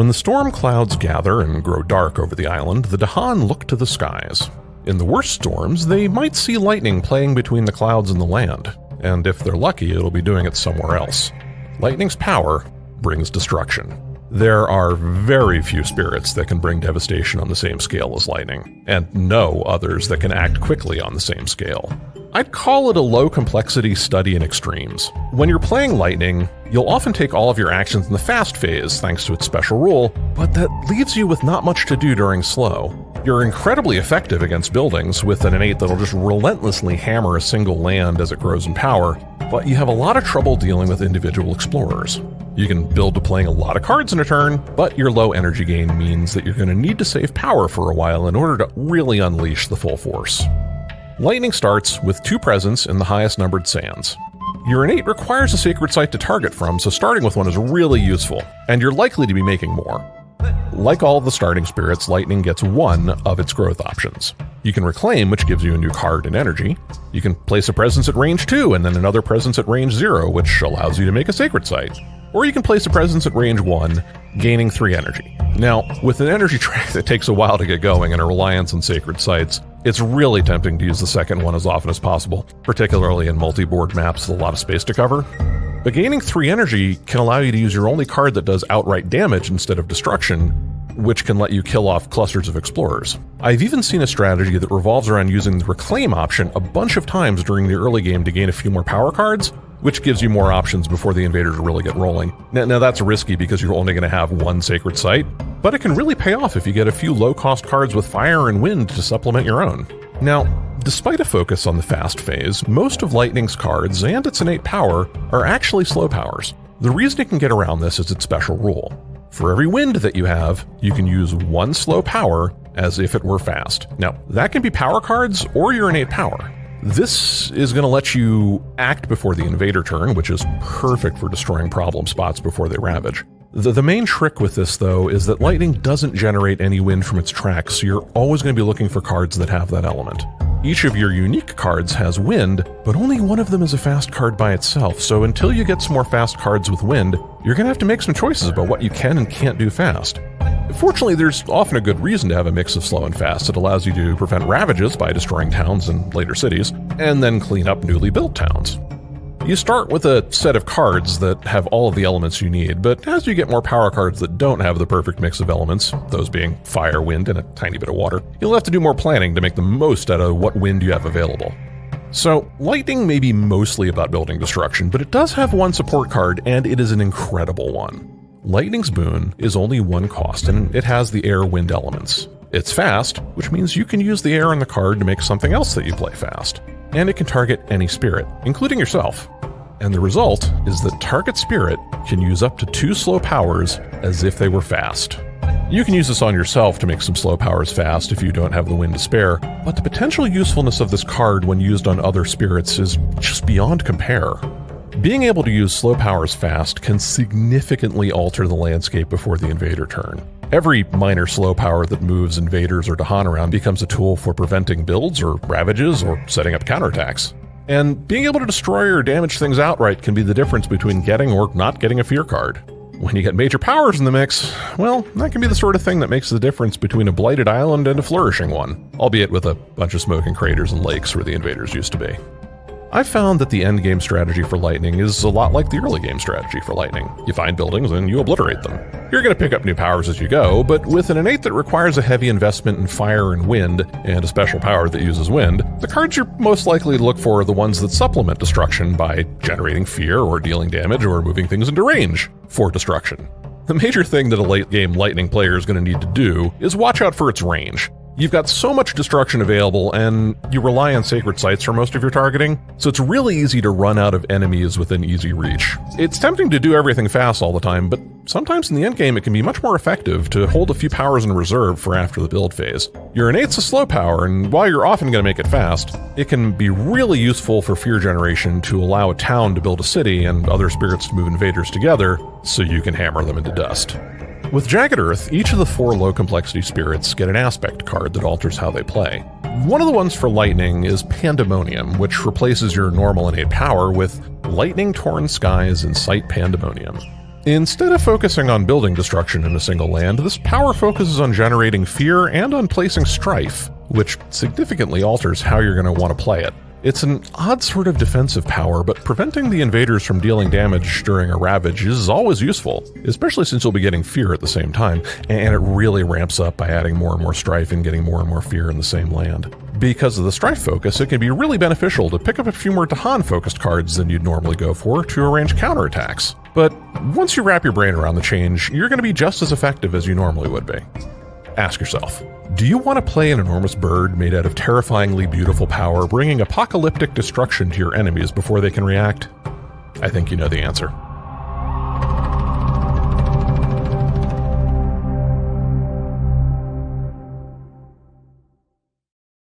When the storm clouds gather and grow dark over the island, the Dahan look to the skies. In the worst storms, they might see lightning playing between the clouds and the land, and if they're lucky, it'll be doing it somewhere else. Lightning's power brings destruction. There are very few spirits that can bring devastation on the same scale as lightning, and no others that can act quickly on the same scale. I'd call it a low-complexity study in extremes. When you're playing lightning, you'll often take all of your actions in the fast phase thanks to its special rule, but that leaves you with not much to do during slow. You're incredibly effective against buildings with an innate that'll just relentlessly hammer a single land as it grows in power, but you have a lot of trouble dealing with individual explorers. You can build to playing a lot of cards in a turn, but your low energy gain means that you're going to need to save power for a while in order to really unleash the full force. Lightning starts with 2 presents in the highest numbered sands. Your innate requires a sacred site to target from, so starting with one is really useful, and you're likely to be making more. Like all of the starting spirits, lightning gets 1 of its growth options. You can reclaim, which gives you a new card and energy. You can place a presence at range 2 and then another presence at range 0, which allows you to make a sacred site. Or you can place a presence at range 1, gaining 3 energy. Now, with an energy track that takes a while to get going and a reliance on sacred sites, it's really tempting to use the second one as often as possible, particularly in multi-board maps with a lot of space to cover. But gaining 3 energy can allow you to use your only card that does outright damage instead of destruction, which can let you kill off clusters of explorers. I've even seen a strategy that revolves around using the reclaim option a bunch of times during the early game to gain a few more power cards, which gives you more options before the invaders really get rolling. Now that's risky because you're only going to have 1 sacred site, but it can really pay off if you get a few low-cost cards with fire and wind to supplement your own. Now, despite a focus on the fast phase, most of Lightning's cards and its innate power are actually slow powers. The reason it can get around this is its special rule. For every wind that you have, you can use 1 slow power as if it were fast. Now, that can be power cards or your innate power. This is going to let you act before the invader turn, which is perfect for destroying problem spots before they ravage. The main trick with this, though, is that lightning doesn't generate any wind from its tracks, so you're always going to be looking for cards that have that element. Each of your unique cards has wind, but only one of them is a fast card by itself, so until you get some more fast cards with wind, you're going to have to make some choices about what you can and can't do fast. Fortunately, there's often a good reason to have a mix of slow and fast. It allows you to prevent ravages by destroying towns and later cities, and then clean up newly built towns. You start with a set of cards that have all of the elements you need, but as you get more power cards that don't have the perfect mix of elements, those being fire, wind, and a tiny bit of water, you'll have to do more planning to make the most out of what wind you have available. So, lightning may be mostly about building destruction, but it does have 1 support card, and it is an incredible one. Lightning's boon is only 1 cost, and it has the air-wind elements. It's fast, which means you can use the air on the card to make something else that you play fast. And it can target any spirit, including yourself. And the result is that target spirit can use up to 2 slow powers as if they were fast. You can use this on yourself to make some slow powers fast if you don't have the wind to spare, but the potential usefulness of this card when used on other spirits is just beyond compare. Being able to use slow powers fast can significantly alter the landscape before the invader turn. Every minor slow power that moves invaders or Dahan around becomes a tool for preventing builds or ravages or setting up counterattacks. And being able to destroy or damage things outright can be the difference between getting or not getting a fear card. When you get major powers in the mix, well, that can be the sort of thing that makes the difference between a blighted island and a flourishing one, albeit with a bunch of smoking craters and lakes where the invaders used to be. I've found that the endgame strategy for Lightning is a lot like the early game strategy for Lightning. You find buildings and you obliterate them. You're going to pick up new powers as you go, but with an innate that requires a heavy investment in fire and wind, and a special power that uses wind, the cards you're most likely to look for are the ones that supplement destruction by generating fear or dealing damage or moving things into range for destruction. The major thing that a late game Lightning player is going to need to do is watch out for its range. You've got so much destruction available, and you rely on sacred sites for most of your targeting, so it's really easy to run out of enemies within easy reach. It's tempting to do everything fast all the time, but sometimes in the endgame it can be much more effective to hold a few powers in reserve for after the build phase. Your innate's a slow power, and while you're often going to make it fast, it can be really useful for fear generation to allow a town to build a city and other spirits to move invaders together so you can hammer them into dust. With Jagged Earth, each of the 4 low-complexity spirits get an aspect card that alters how they play. One of the ones for Lightning is Pandemonium, which replaces your normal innate power with Lightning Torn Skies Incite Pandemonium. Instead of focusing on building destruction in a single land, this power focuses on generating fear and on placing strife, which significantly alters how you're going to want to play it. It's an odd sort of defensive power, but preventing the invaders from dealing damage during a ravage is always useful, especially since you'll be getting fear at the same time, and it really ramps up by adding more and more strife and getting more and more fear in the same land. Because of the strife focus, it can be really beneficial to pick up a few more Dahan-focused cards than you'd normally go for to arrange counterattacks. But once you wrap your brain around the change, you're going to be just as effective as you normally would be. Ask yourself, do you want to play an enormous bird made out of terrifyingly beautiful power, bringing apocalyptic destruction to your enemies before they can react? I think you know the answer.